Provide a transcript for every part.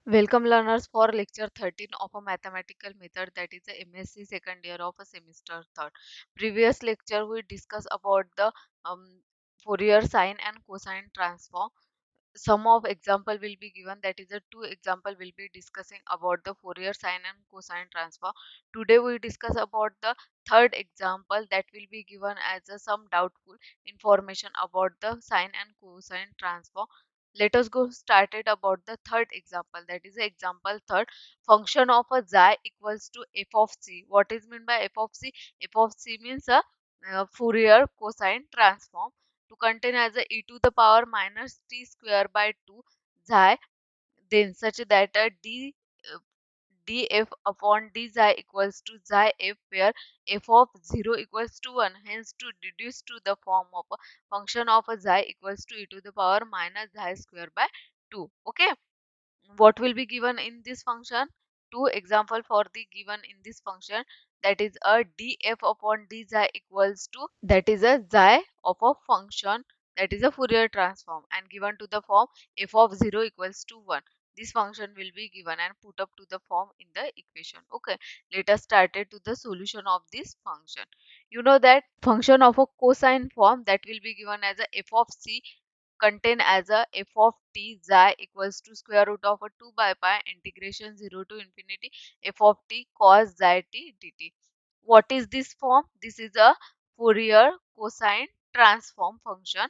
Welcome learners for lecture 13 of a mathematical method, that is a MSc second year of a semester third. Previous lecture we discussed about the Fourier sine and cosine transform. Some of example will be given, that is a two example will be discussing about the Fourier sine and cosine transform. Today we discuss about the third example that will be given as a some doubtful information about the sine and cosine transform. Let us go started about the third example, that is example third. Function of a xi equals to f of c. What is meant by f of c? F of c means a Fourier cosine transform to contain as a e to the power minus t square by 2 xi, then such that a uh, df upon d xi equals to xi f, where f of 0 equals to 1. Hence to reduce to the form of a function of a xi equals to e to the power minus xi square by 2. Okay, what will be given in this function? Two example for the given in this function, that is a df upon d xi equals to, that is a xi of a function, that is a Fourier transform, and given to the form f of 0 equals to 1. This function will be given and put up to the form in the equation. Okay, let us started to the solution of this function. You know that function of a cosine form that will be given as a f of c contain as a f of t xi equals to square root of a 2 by pi integration 0 to infinity f of t cos xi t dt. What is this form? This is a Fourier cosine transform function.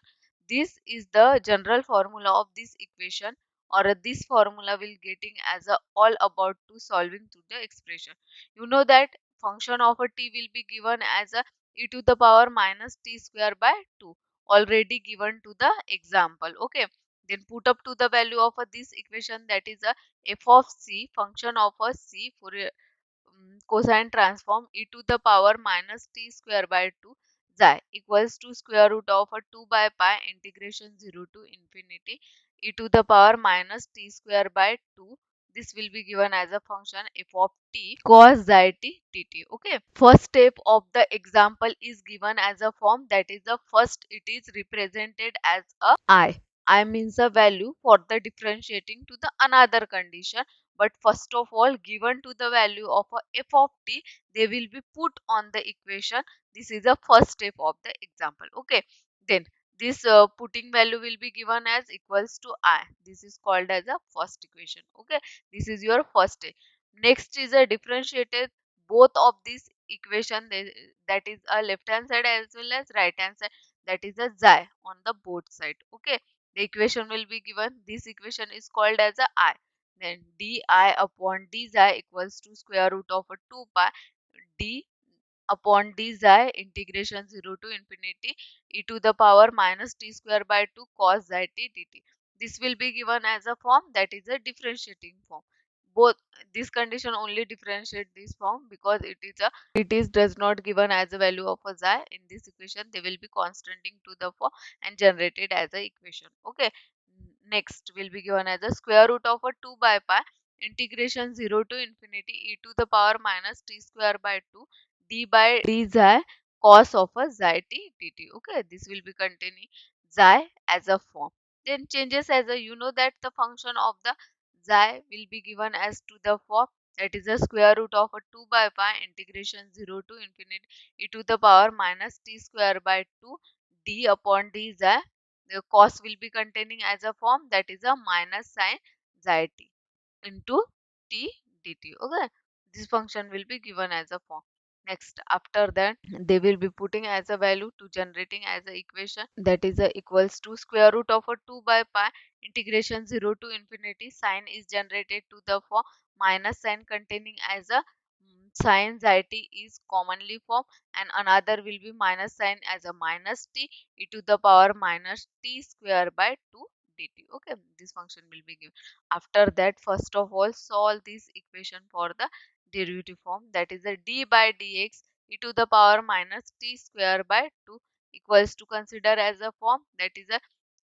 This is the general formula of this equation, or this formula will getting as a all about to solving to the expression. You know that function of a t will be given as a e to the power minus t square by 2, already given to the example. Okay, then put up to the value of this equation, that is a f of c, function of a c Fourier cosine transform e to the power minus t square by 2 xi equals to square root of a 2 by pi integration 0 to infinity e to the power minus t square by 2. This will be given as a function f of t cos xi t dt. Okay, first step of the example is given as a form, that is the first it is represented as a I means a value for the differentiating to the another condition. But first of all, given to the value of a f of t, they will be put on the equation. This is the first step of the example. Okay, then this putting value will be given as equals to I. This is called as a first equation. Okay, this is your first step. Next is a differentiated both of these equation, that is a left hand side as well as right hand side, that is a xi on the both side. Okay, the equation will be given. This equation is called as a I. Then di upon d xi equals to square root of a 2 pi d upon d xi integration 0 to infinity e to the power minus t square by 2 cos xi t dt. This will be given as a form, that is a differentiating form. Both this condition only differentiate this form because it is does not given as a value of a xi in this equation. They will be constanting to the form and generated as a equation. Okay, next will be given as a square root of a 2 by pi integration 0 to infinity e to the power minus t square by 2 d by d xi cos of a xi t dt. Okay, this will be containing xi as a form. Then changes as a, you know that the function of the xi will be given as to the form, that is the square root of a 2 by pi integration 0 to infinity e to the power minus t square by 2 d upon d xi. The cos will be containing as a form, that is a minus sin xi t into t dt. Okay, this function will be given as a form. Next, after that, they will be putting as a value to generating as a equation, that is a equals to square root of a 2 by pi integration 0 to infinity. Sign is generated to the form minus sign containing as a sin xi t is commonly form, and another will be minus sign as a minus t e to the power minus t square by 2 dt. Okay, this function will be given. After that, first of all, solve this equation for the derivative form, that is a d by dx e to the power minus t square by 2 equals to consider as a form, that is a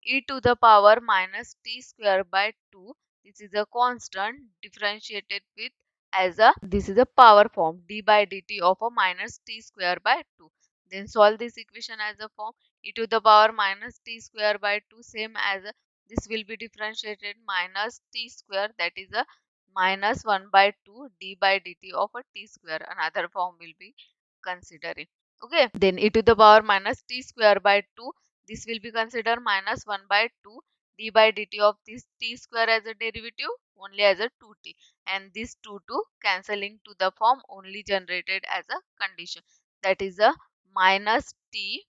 e to the power minus t square by 2. This is a constant differentiated with as a, this is a power form, d by dt of a minus t square by 2. Then solve this equation as a form e to the power minus t square by 2, same as this will be differentiated minus t square, that is a minus 1 by 2 d by dt of a t square. Another form will be considering. Okay, then e to the power minus t square by 2, this will be considered minus 1 by 2 d by dt of this t square as a derivative only as a 2t, and this 2 cancelling to the form only generated as a condition, that is a minus t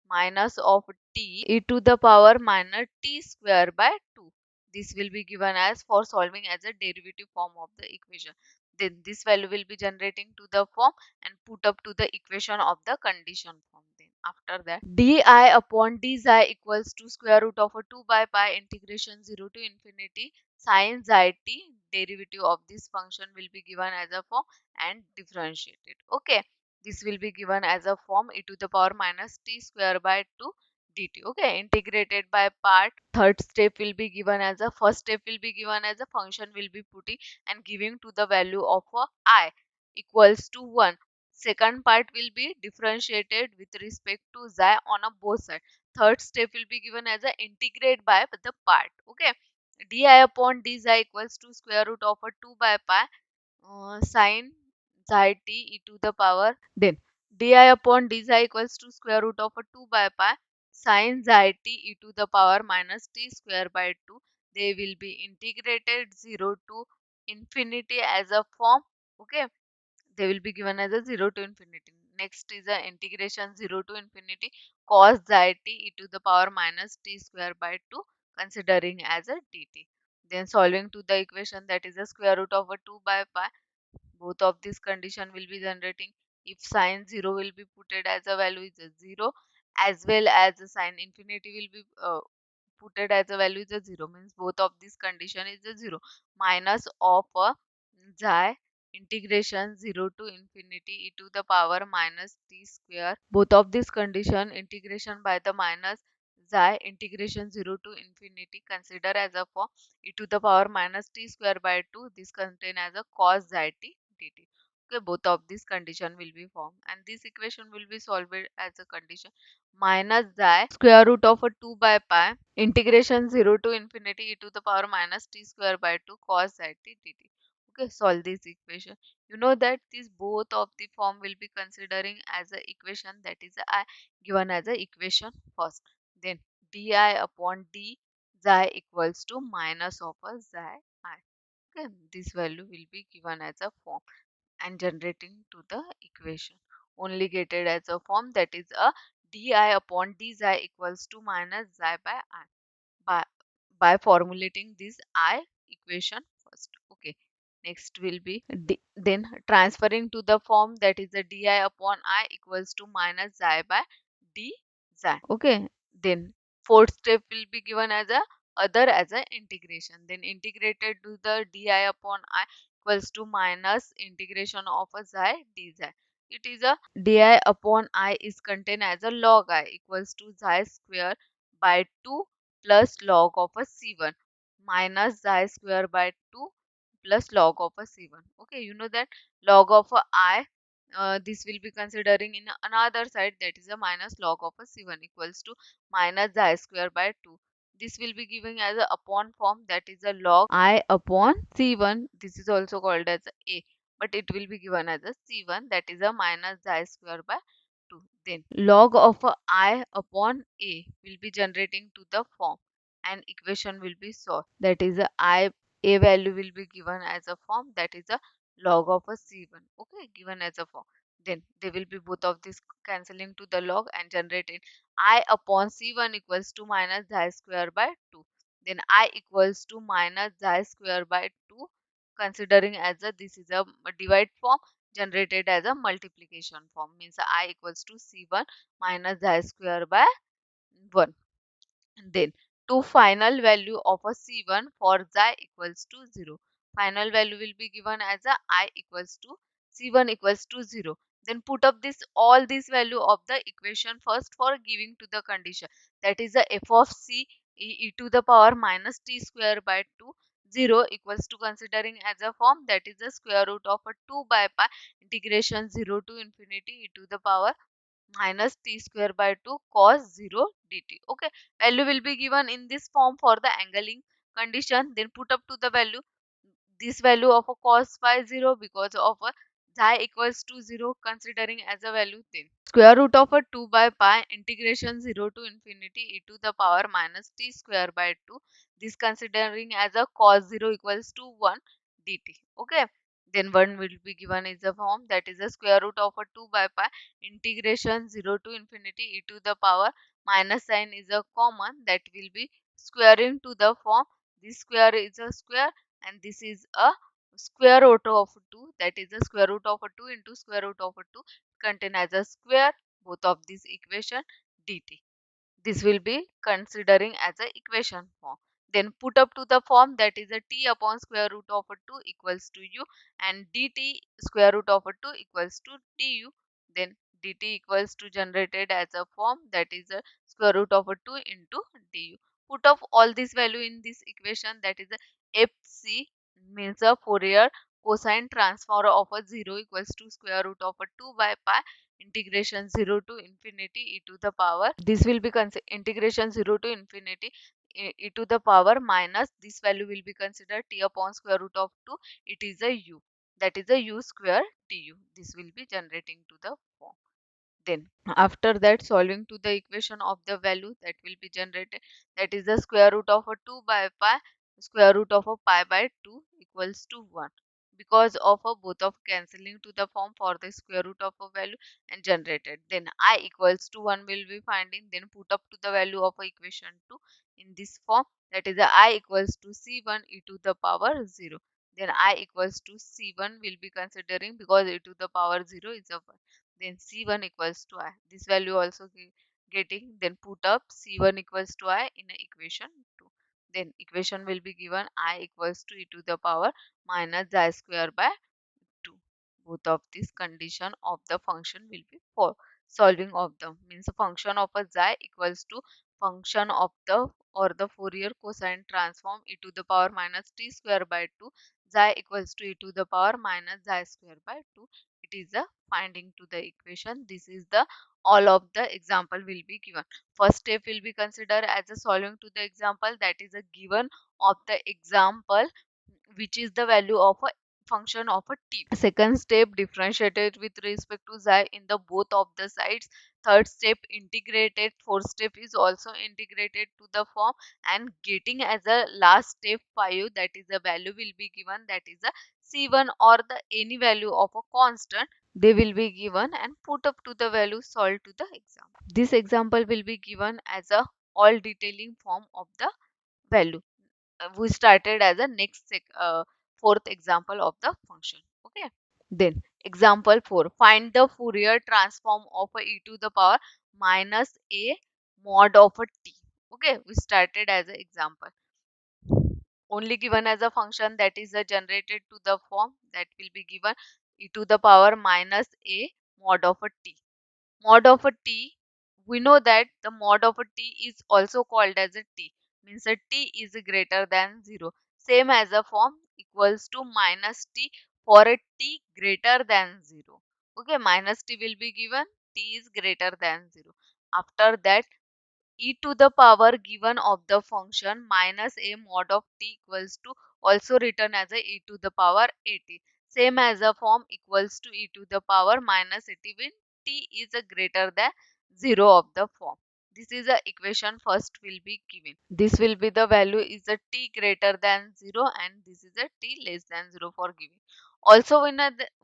minus of t e to the power minus t square by 2. This will be given as for solving as a derivative form of the equation. Then this value will be generating to the form and put up to the equation of the condition form. Then after that, di upon d xi equals to square root of a 2 by pi integration 0 to infinity sin xi t, derivative of this function will be given as a form and differentiated. Okay, this will be given as a form e to the power minus t square by 2 dt. Okay, integrated by part. Third step will be given as a, first step will be given as a function will be putting and giving to the value of a I equals to 1. Second part will be differentiated with respect to xi on a both side. Third step will be given as a integrate by the part. Okay, di upon d xi equals to square root of a 2 by pi sin xi t e to the power, then di upon d xi equals to square root of a 2 by pi sin xi t e to the power minus t square by 2. They will be integrated 0 to infinity as a form. Okay, they will be given as a 0 to infinity. Next is a integration 0 to infinity cos xi t e to the power minus t square by 2, considering as a dt. Then solving to the equation, that is a square root of a 2 by pi. Both of these condition will be generating. If sin 0 will be put it as a value is a 0, as well as the sin infinity will be put it as a value is a 0, means both of these condition is a 0, minus of a xi integration 0 to infinity e to the power minus t square. Both of these condition integration by the minus xi integration 0 to infinity consider as a form e to the power minus t square by 2. This contain as a cos xi t dt. Okay, both of these condition will be formed and this equation will be solved as a condition minus xi square root of a 2 by pi integration 0 to infinity e to the power minus t square by 2 cos xi t dt. Okay, solve this equation. You know that these both of the form will be considering as a equation, that is I given as a equation first. Then di upon d xi equals to minus of a xi I. Okay, this value will be given as a form and generating to the equation only getted as a form, that is a di upon d xi equals to minus xi by I by, by formulating this I equation first. Okay, next will be then transferring to the form, that is a di upon I equals to minus xi by d xi. Okay, then fourth step will be given as a other as a integration, then integrated to the di upon I equals to minus integration of a xi dz. It is a di upon I is contained as a log I equals to xi square by 2 plus log of a c1 minus xi square by 2 plus log of a c1. Okay, you know that log of a I, this will be considering in another side, that is a minus log of a c1 equals to minus xi square by 2. This will be given as a upon form, that is a log I upon c1. This is also called as a, but it will be given as a c1, that is a minus xi square by 2. Then log of a I upon a will be generating to the form and equation will be solved, that is a value will be given as a form, that is a log of a c1. Okay, given as a form, then they will be both of these cancelling to the log and generated I upon c1 equals to minus xi square by 2. Then I equals to minus xi square by 2, considering as a this is a divide form, generated as a multiplication form, means I equals to c1 minus xi square by 1. Then to final value of a c1 for xi equals to 0. Final value will be given as a I equals to c1 equals to 0. Then put up this all this value of the equation first for giving to the condition, that is the f of c e to the power minus t square by 2, 0 equals to considering as a form, that is the square root of a 2 by pi integration 0 to infinity e to the power minus t square by 2 cos 0 dt. Okay, value will be given in this form for the angling condition. Then put up to the value this value of a cos phi 0 because of a xi equals to 0 considering as a value. Then square root of a 2 by pi integration 0 to infinity e to the power minus t square by 2, this considering as a cos 0 equals to 1 dt. Okay, then 1 will be given is a form that is a square root of a 2 by pi integration 0 to infinity e to the power minus sign is a common that will be squaring to the form. This square is a square and this is a square root of 2, that is the square root of a 2 into square root of a 2 contain as a square both of this equation dt. This will be considering as a equation form. Then put up to the form that is a t upon square root of a 2 equals to u and dt square root of a 2 equals to du. Then dt equals to generated as a form that is a square root of a 2 into du. Put up all this value in this equation that is a fc means a Fourier cosine transform of a 0 equals to square root of a 2 by pi integration 0 to infinity e to the power. This will be integration 0 to infinity e to the power minus this value will be considered t upon square root of 2. It is a u, that is a u square du. This will be generating to the form. Then after that solving to the equation of the value that will be generated, that is the square root of a 2 by pi square root of a pi by 2 equals to 1 because of a both of cancelling to the form for the square root of a value and generated. Then I equals to 1 will be finding, then put up to the value of a equation 2 in this form, that is a I equals to c1 e to the power 0. Then I equals to c1 will be considering because e to the power 0 is a 1. Then c1 equals to I, this value also getting, then put up c1 equals to I in equation 2. Then equation will be given I equals to e to the power minus xi square by 2. Both of these condition of the function will be for solving of them, means function of a xi equals to function of the or the Fourier cosine transform e to the power minus t square by 2 xi equals to e to the power minus xi square by 2. It is a finding to the equation. This is the all of the example will be given. First step will be considered as a solving to the example, that is a given of the example which is the value of a function of a t. Second step differentiated with respect to xi in the both of the sides. Third step integrated. Fourth step is also integrated to the form and getting as a last step 5, that is the value will be given, that is a c1 or the any value of a constant they will be given and put up to the value solved to the example. This example will be given as a all detailing form of the value. We started as a fourth example of the function. Okay, then example 4, find the Fourier transform of a e to the power minus a mod of a t. Okay, we started as an example only given as a function that is generated to the form that will be given e to the power minus a mod of a t. Mod of a t, we know that the mod of a t is also called as a t, means a t is greater than 0, same as a form equals to minus t for a t greater than 0. Okay, minus t will be given, t is greater than 0. After that e to the power given of the function minus a mod of t equals to also written as a e to the power at, same as a form equals to e to the power minus at when t is a greater than 0 of the form. This is the equation first will be given. This will be the value is a t greater than 0 and this is a t less than 0 for giving. Also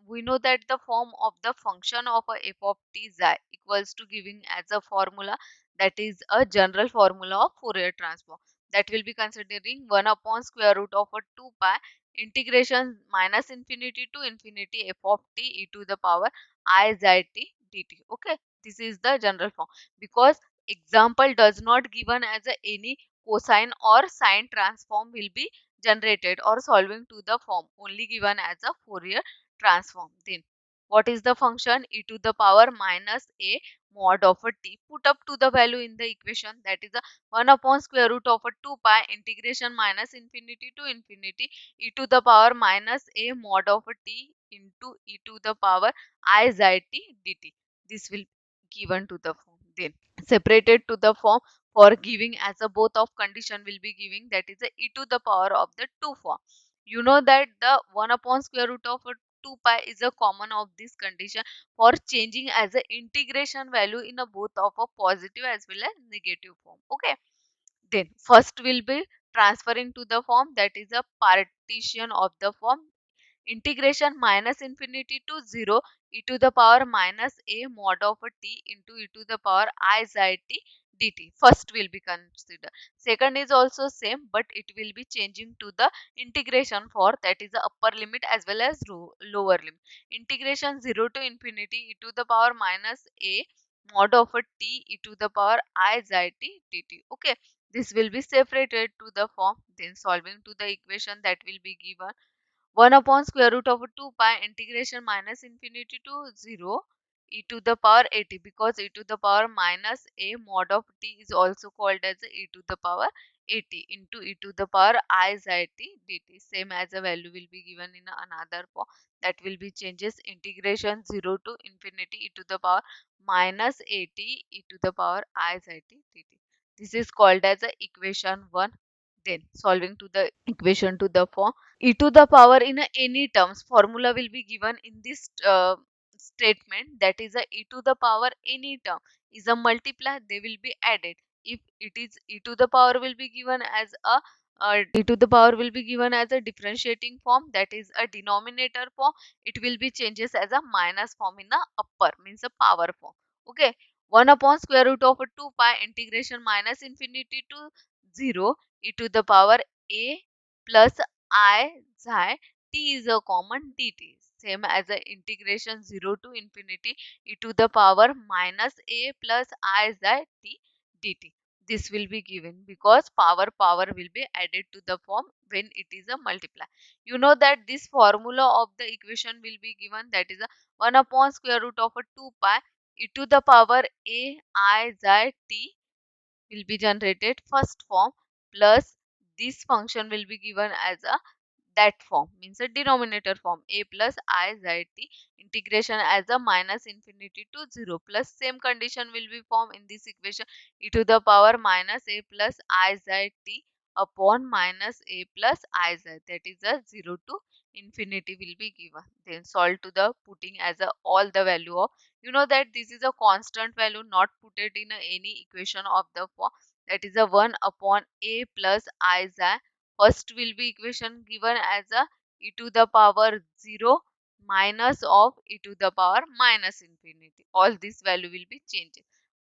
we know that the form of the function of a f of t xi equals to giving as a formula, that is a general formula of Fourier transform, that will be considering 1 upon square root of a 2 pi integration minus infinity to infinity f of t e to the power I xi t dt. Okay, this is the general form because example does not given as a any cosine or sine transform will be generated or solving to the form, only given as a Fourier transform. Then what is the function e to the power minus a mod of a t, put up to the value in the equation, that is a 1 upon square root of a 2 pi integration minus infinity to infinity e to the power minus a mod of a t into e to the power I xi t dt. This will given to the form. Then separated to the form for giving as a both of condition will be giving, that is a e to the power of the 2 form. You know that the 1 upon square root of a 2 pi is a common of this condition for changing as a integration value in a both of a positive as well as negative form. Okay. Then first will be transferring to the form, that is a partition of the form. Integration minus infinity to 0 e to the power minus a mod of a t into e to the power I z t dt. First will be considered. Second is also same, but it will be changing to the integration for, that is the upper limit as well as lower limit. Integration 0 to infinity e to the power minus a mod of a t e to the power I z t dt. Okay, this will be separated to the form. Then solving to the equation, that will be given 1 upon square root of 2 pi integration minus infinity to 0 e to the power at, because e to the power minus a mod of t is also called as e to the power at into e to the power I z t dt. Same as a value will be given in another form, that will be changes integration 0 to infinity e to the power minus at e to the power I z t dt. This is called as a equation 1. Then solving to the equation to the form e to the power in any terms, formula will be given in this statement, that is a e to the power any term is a multiply, they will be added. If it is e to the power will be given as a e to the power will be given as a differentiating form, that is a denominator form, it will be changes as a minus form in the upper, means a power form. Okay, 1 upon square root of 2 pi integration minus infinity to 0 e to the power a plus I xi t is a common dt, same as the integration 0 to infinity e to the power minus a plus I xi t dt. This will be given because power will be added to the form when it is a multiply. You know that this formula of the equation will be given, that is a 1 upon square root of 2 pi e to the power a I xi t will be generated first form, plus this function will be given as a that form, means a denominator form, a plus I z t integration as a minus infinity to 0, plus same condition will be formed in this equation, e to the power minus a plus I z t upon minus a plus I z, that is a 0 to infinity will be given. Then solve to the putting as a all the value of, you know that this is a constant value, not put it in any equation of the form, that is a 1 upon a plus I z. First will be equation given as a e to the power 0 minus of e to the power minus infinity. All this value will be changed.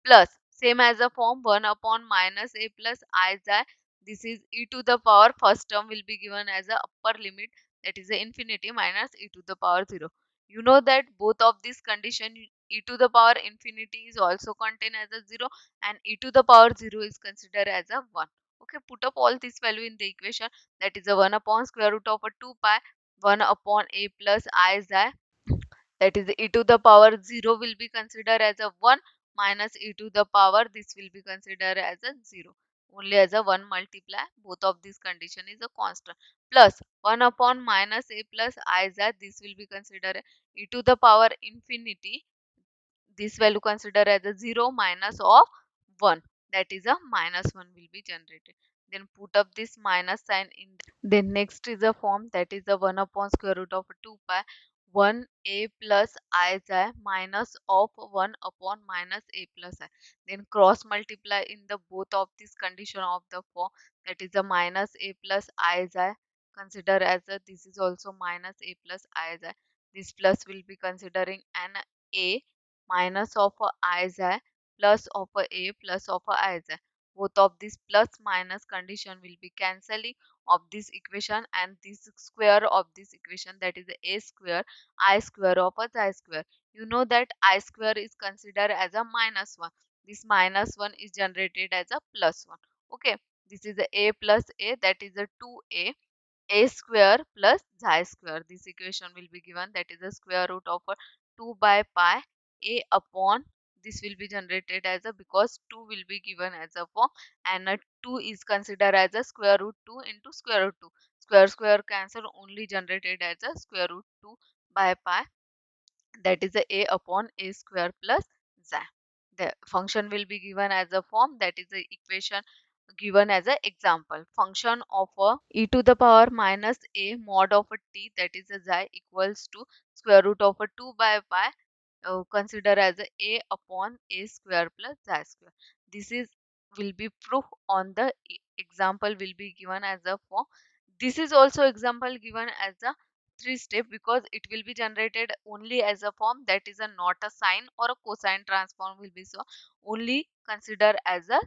Plus same as a form 1 upon minus a plus I z. This is e to the power, first term will be given as a upper limit, that is a infinity minus e to the power 0. You know that both of these condition, e to the power infinity is also contained as a 0 and e to the power 0 is considered as a 1. Okay, put up all this value in the equation, that is a 1 upon square root of a 2 pi 1 upon a plus I z, that is e to the power 0 will be considered as a 1 minus e to the power, this will be considered as a 0, only as a 1 multiply, both of these condition is a constant, plus 1 upon minus a plus I z, this will be considered e to the power infinity, this value consider as a 0 minus of 1, that is a minus 1 will be generated. Then put up this minus sign in then next is a form, that is the 1 upon square root of 2 pi 1 a plus I z minus of 1 upon minus a plus I. Then cross multiply in the both of this condition of the form, that is a minus a plus I z, consider as a this is also minus a plus I z. This plus will be considering an a minus of a I z plus of a plus of a I z. Both of this plus minus condition will be cancelling of this equation, and this square of this equation, that is a square I square of a z square. You know that I square is considered as a minus 1. This minus 1 is generated as a plus 1. Okay, this is a plus a, that is a 2a square plus xi square. This equation will be given, that is the square root of 2 by pi a upon, this will be generated as a, because 2 will be given as a form, and 2 is considered as a square root 2 into square root 2. Square cancel, only generated as a square root 2 by pi, that is a upon a square plus xi. The function will be given as a form, that is the equation given as an example. Function of a e to the power minus a mod of a t, that is a xi, equals to square root of a 2 by pi, consider as a upon a square plus xi square. This is will be proof on the example will be given as a form. This is also example given as a 3 step because it will be generated only as a form, that is a not a sine or a cosine transform will be so, only consider as a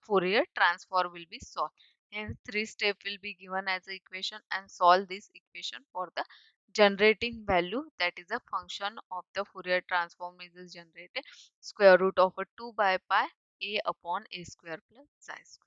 Fourier transform will be solved. Hence 3 step will be given as a equation and solve this equation for the generating value, that is a function of the Fourier transform is generated square root of a 2 by pi a upon a square plus xi square.